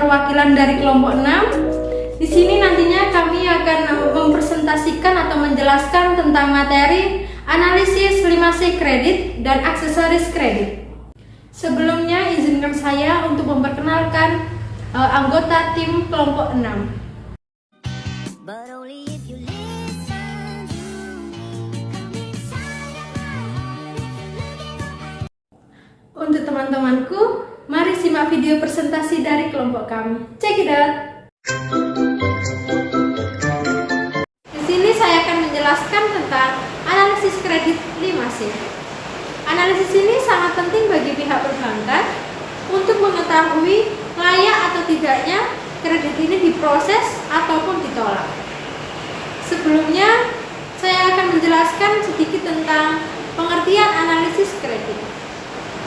perwakilan dari kelompok 6. Di sini nantinya kami akan mempresentasikan atau menjelaskan tentang materi analisis 5C kredit dan aksesoris kredit. Sebelumnya izinkan saya untuk memperkenalkan anggota tim kelompok 6. Untuk teman-temanku, mari simak video presentasi dari kelompok kami. Check it out! Di sini saya akan menjelaskan tentang analisis kredit 5C. Analisis ini sangat penting bagi pihak perbankan untuk mengetahui layak atau tidaknya kredit ini diproses ataupun ditolak. Sebelumnya, saya akan menjelaskan sedikit tentang pengertian analisis kredit.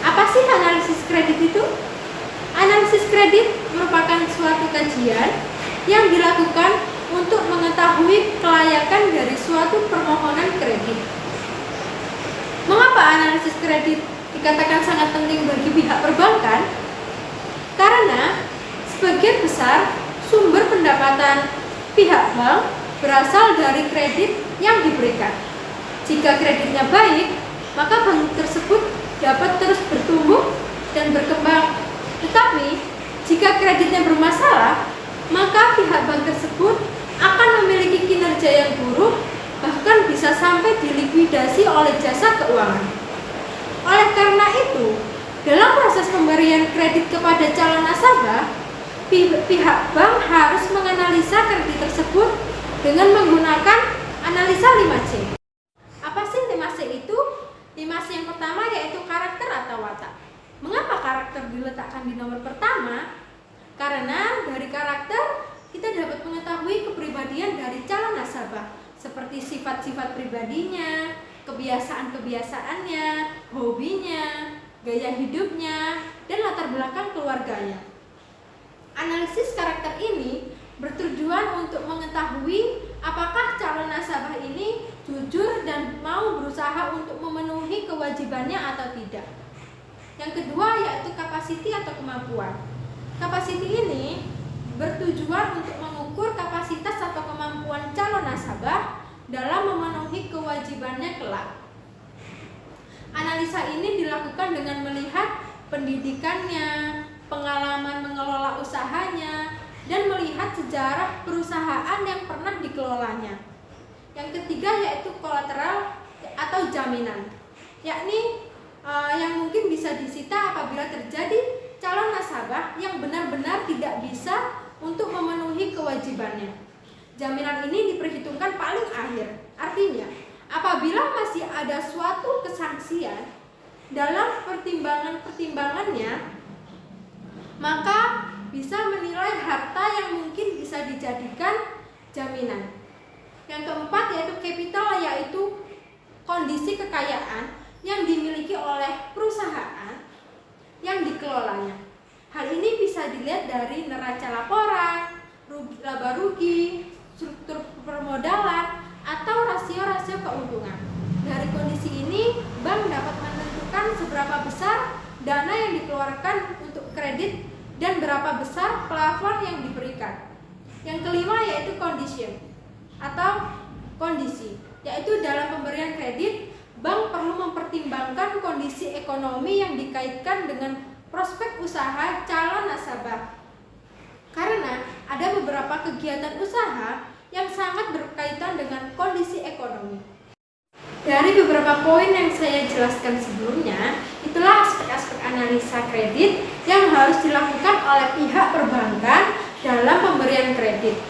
Apa sih analisis kredit itu? Analisis kredit merupakan suatu kajian yang dilakukan untuk mengetahui kelayakan dari suatu permohonan kredit. Mengapa analisis kredit dikatakan sangat penting bagi pihak perbankan? Karena sebagian besar sumber pendapatan pihak bank berasal dari kredit yang diberikan. Jika kreditnya baik, maka bank tersebut dapat terus bertumbuh dan berkembang. Tetapi, jika kreditnya bermasalah, maka pihak bank tersebut akan memiliki kinerja yang buruk, bahkan bisa sampai dilikuidasi oleh jasa keuangan. Oleh karena itu, dalam proses pemberian kredit kepada calon nasabah, pihak bank harus menganalisa kredit tersebut dengan menggunakan analisa 5C. Apa sih 5C itu? 5C yang pertama yaitu karakter atau watak. Mengapa karakter diletakkan di nomor pertama? Karena dari karakter kita dapat mengetahui kepribadian dari calon nasabah, seperti sifat-sifat pribadinya, kebiasaan-kebiasaannya, hobinya, gaya hidupnya, dan latar belakang keluarganya. Analisis karakter ini bertujuan untuk mengetahui apakah calon nasabah ini jujur dan mau berusaha untuk memenuhi kewajibannya atau tidak. Yang kedua yaitu kapasiti atau kemampuan. Kapasiti ini bertujuan untuk mengukur kapasitas atau kemampuan calon nasabah dalam memenuhi kewajibannya kelak. Analisa ini dilakukan dengan melihat pendidikannya, pengalaman mengelola usahanya, dan melihat sejarah perusahaan yang pernah dikelolanya. Yang ketiga yaitu kolateral atau jaminan, yakni yang mungkin bisa disita apabila terjadi calon nasabah yang benar-benar tidak bisa untuk memenuhi kewajibannya. Jaminan ini diperhitungkan paling akhir. Artinya, apabila masih ada suatu kesangsian dalam pertimbangannya, maka bisa menilai harta yang mungkin bisa dijadikan jaminan. Yang keempat yaitu capital, yaitu kondisi kekayaan yang dimiliki oleh perusahaan yang dikelolanya. Hal ini bisa dilihat dari neraca laporan, laba rugi, struktur permodalan, atau rasio-rasio keuntungan. Dari kondisi ini, bank dapat menentukan seberapa besar dana yang dikeluarkan untuk kredit dan berapa besar plafon yang diberikan. Yang kelima yaitu condition atau kondisi, yaitu dalam pemberian kredit, bank perlu mempertimbangkan kondisi ekonomi yang dikaitkan dengan prospek usaha calon nasabah. Karena ada beberapa kegiatan usaha yang sangat berkaitan dengan kondisi ekonomi. Dari beberapa poin yang saya jelaskan sebelumnya, itulah aspek-aspek analisa kredit yang harus dilakukan oleh pihak perbankan dalam pemberian kredit,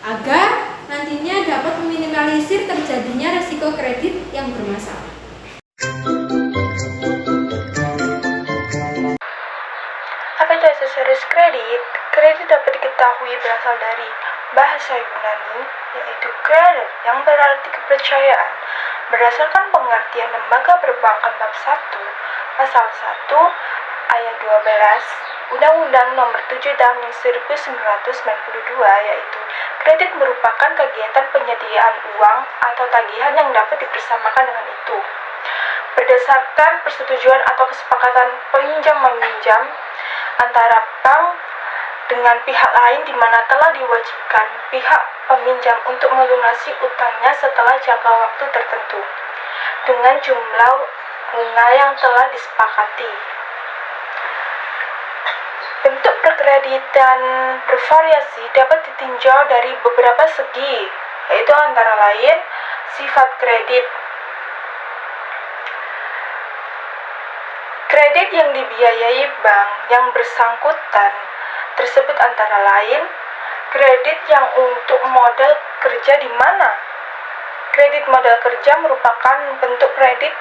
agar nantinya dapat meminimalisir terjadinya risiko kredit yang bermasalah. Apa itu aksesoris kredit? Kredit dapat diketahui berasal dari bahasa Yunani, yaitu kreder, yang berarti kepercayaan. Berdasarkan pengertian Lembaga Perbankan Bab 1, Pasal 1, Ayat 12, Undang-Undang Nomor 7 Tahun 1992, yaitu kredit merupakan kegiatan penyediaan uang atau tagihan yang dapat dipersamakan dengan itu. Berdasarkan persetujuan atau kesepakatan peminjam-meminjam antara bank dengan pihak lain di mana telah diwajibkan pihak peminjam untuk melunasi utangnya setelah jangka waktu tertentu dengan jumlah bunga yang telah disepakati. Bentuk perkreditan bervariasi dapat ditinjau dari beberapa segi, yaitu antara lain sifat kredit. Kredit yang dibiayai bank yang bersangkutan tersebut antara lain kredit yang untuk modal kerja di mana. Kredit modal kerja merupakan bentuk kredit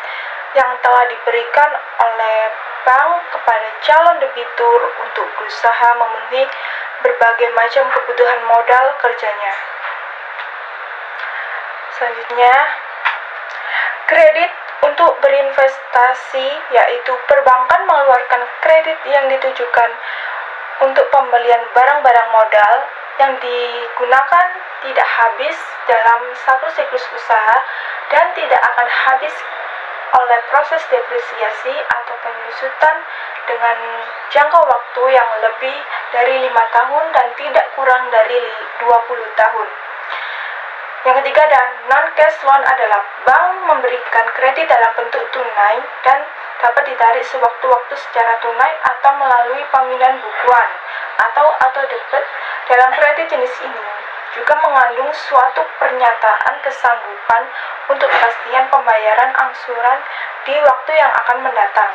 yang telah diberikan oleh bank kepada calon debitur untuk berusaha memenuhi berbagai macam kebutuhan modal kerjanya. Selanjutnya, kredit untuk berinvestasi, yaitu perbankan mengeluarkan kredit yang ditujukan untuk pembelian barang-barang modal yang digunakan tidak habis dalam satu siklus usaha dan tidak akan habis oleh proses depresiasi atau penyusutan dengan jangka waktu yang lebih dari 5 tahun dan tidak kurang dari 20 tahun. Yang ketiga dan non-cash loan adalah bank memberikan kredit dalam bentuk tunai dan dapat ditarik sewaktu-waktu secara tunai atau melalui pemindahan bukuan atau debit. Dalam kredit jenis ini juga mengandung suatu pernyataan kesanggupan untuk kepastian pembayaran angsuran di waktu yang akan mendatang.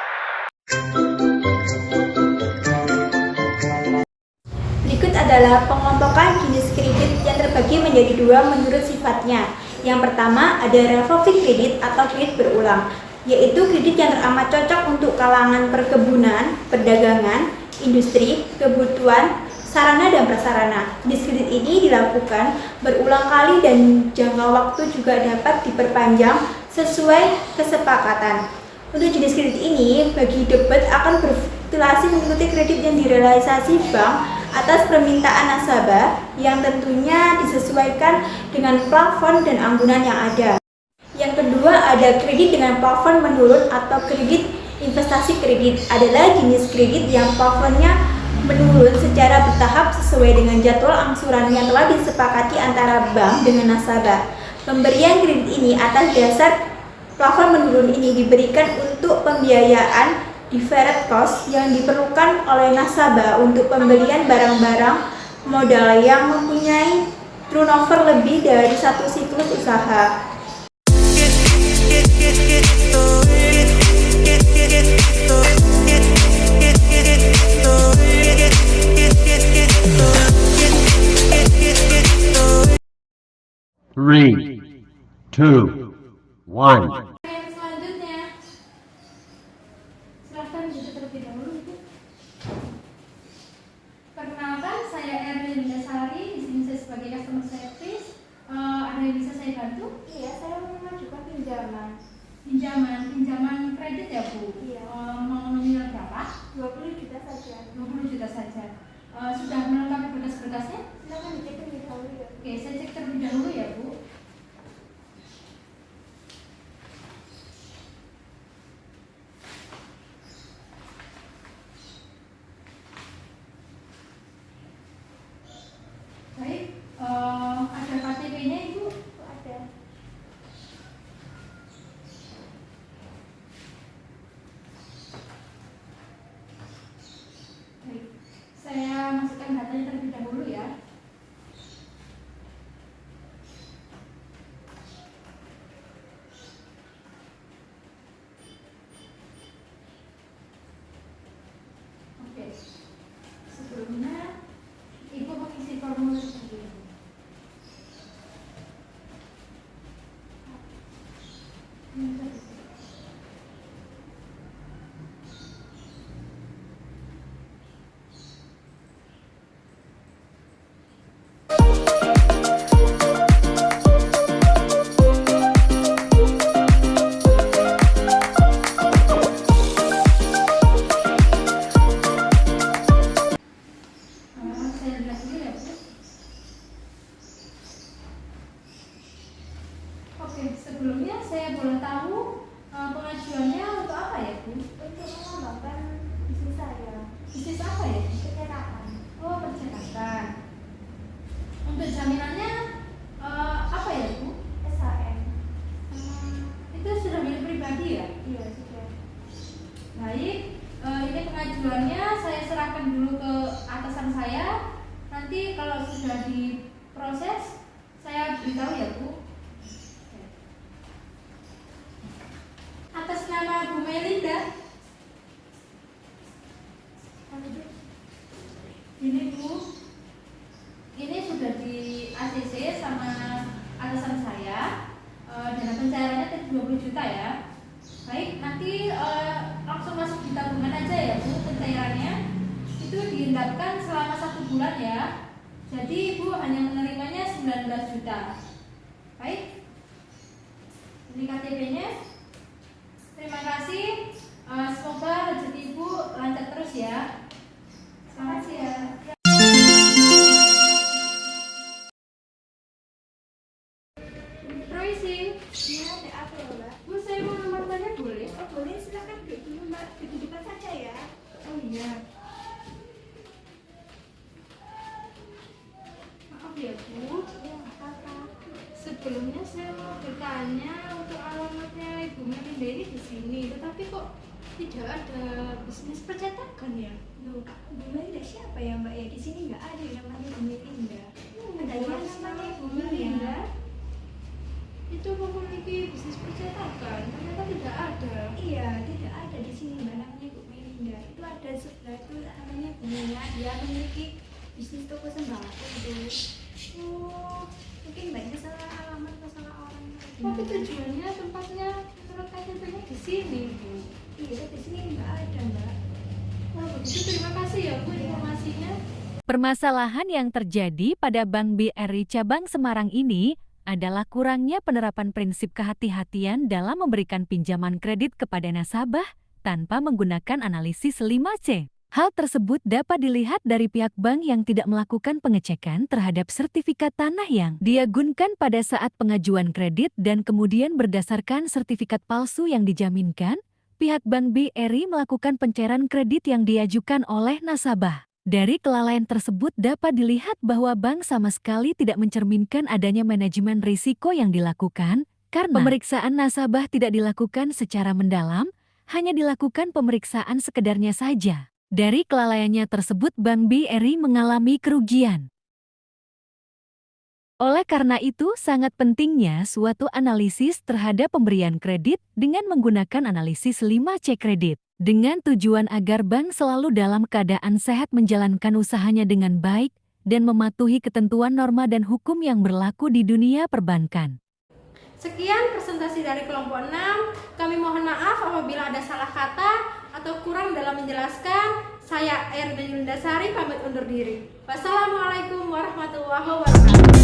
Berikut adalah pengelompokan jenis kredit yang terbagi menjadi dua menurut sifatnya. Yang pertama ada revolving kredit atau kredit berulang, yaitu kredit yang teramat cocok untuk kalangan perkebunan, perdagangan, industri, kebutuhan, sarana dan prasarana. Jenis kredit ini dilakukan berulang kali dan jangka waktu juga dapat diperpanjang sesuai kesepakatan. Untuk jenis kredit ini, bagi debit akan berfluktuasi mengikuti kredit yang direalisasi bank atas permintaan nasabah yang tentunya disesuaikan dengan plafon dan anggunan yang ada. Yang kedua ada kredit dengan plafon menurun atau kredit investasi kredit. Adalah jenis kredit yang plafonnya menurun secara bertahap sesuai dengan jadwal angsuran yang telah disepakati antara bank dengan nasabah. Pemberian kredit ini atas dasar plafon menurun ini diberikan untuk pembiayaan deferred cost yang diperlukan oleh nasabah untuk pembelian barang-barang modal yang mempunyai turnover lebih dari satu siklus usaha. Three, two, one. Selanjutnya, silahkan duduk terlebih dahulu. Perkenalkan, saya Erwin Dasari. Di sini saya sebagai customer service. Ada yang bisa saya bantu? Iya, saya mau mengajukan pinjaman. Pinjaman kredit ya Bu? Iya. Mau nominal berapa? 20 juta saja. 20 juta saja. Sudah melengkapi berkas-berkasnya? Silakan dicek terlebih dahulu ya. Oke, saya cek terlebih dahulu ya Bu. Baik, ada KTP-nya Ibu? Ada. Baik, saya masukkan datanya terlebih dahulu ya. Oke, sebelumnya Ibu mengisi formulir sendiri. Saya lihat dulu ya Bu. Oke, sebelumnya saya boleh tahu pengajuannya untuk apa ya Bu? Untuk mengembangkan bisnis saya. Bisnis apa ya? Penyerahan. Oh, percetakan. Untuk jaminannya apa ya, Bu? SHM. Itu sudah milik pribadi ya? Iya, sudah. Baik, ini pengajuannya saya serahkan dulu ke atasan saya. Nanti kalau sudah diproses, saya beritahu ya, Bu. Atas nama Bu Melinda. Ini Bu, ini sudah di ACC sama atasan saya. Dana pencairannya 20 juta ya. Baik, nanti langsung masuk di tabungan aja ya Bu pencairannya. Itu dihendakkan selama 1 bulan ya. Jadi Ibu hanya menerimanya 19 juta. Baik, ini KTP-nya. Terima kasih. Semoga rezeki Ibu lancar terus ya. Selamat siang. Permisi. Iya, ada apa ya, Mbak? Bu, saya mau nomor tanya boleh? Oh, boleh, silakan duduk dulu, Mbak. Duduk depan saja ya. Oh iya. Maaf ya Bu, Ya, apa? sebelumnya saya mau bertanya untuk alamatnya Ibu Melinda ini di sini, tetapi kok tidak ada bisnis percetakan ya? Loh, Bu Melinda siapa ya, Mbak? Ya, di sini nggak ada yang namanya Bu Melinda. Ada yang namanya Bu Melinda. Itu memiliki bisnis percetakan, ternyata tidak ada. Iya, tidak ada di sini Mbak namanya Bu Melinda. Itu ada sebelah itu namanya Bu Mia. Dia memiliki bisnis toko sembako itu. Oh, Mungkin Mbaknya salah alamat atau salah orang. tapi tujuannya tempatnya menurut KTP-nya di sini Bu. Iya, di sini nggak ada Mbak. Oh begitu, terima kasih ya Bu informasinya. Permasalahan yang terjadi pada Bank BRI Cabang Semarang ini adalah kurangnya penerapan prinsip kehati-hatian dalam memberikan pinjaman kredit kepada nasabah tanpa menggunakan analisis 5C. Hal tersebut dapat dilihat dari pihak bank yang tidak melakukan pengecekan terhadap sertifikat tanah yang diagunkan pada saat pengajuan kredit dan kemudian berdasarkan sertifikat palsu yang dijaminkan, pihak Bank BRI melakukan pencairan kredit yang diajukan oleh nasabah. Dari kelalaian tersebut dapat dilihat bahwa bank sama sekali tidak mencerminkan adanya manajemen risiko yang dilakukan, karena pemeriksaan nasabah tidak dilakukan secara mendalam, hanya dilakukan pemeriksaan sekedarnya saja. Dari kelalaiannya tersebut Bank BRI mengalami kerugian. Oleh karena itu, sangat pentingnya suatu analisis terhadap pemberian kredit dengan menggunakan analisis 5C kredit, dengan tujuan agar bank selalu dalam keadaan sehat menjalankan usahanya dengan baik dan mematuhi ketentuan norma dan hukum yang berlaku di dunia perbankan. Sekian presentasi dari kelompok 6. Kami mohon maaf apabila ada salah kata atau kurang dalam menjelaskan. Saya Erda Yulinda Sari pamit undur diri. Wassalamualaikum warahmatullahi wabarakatuh.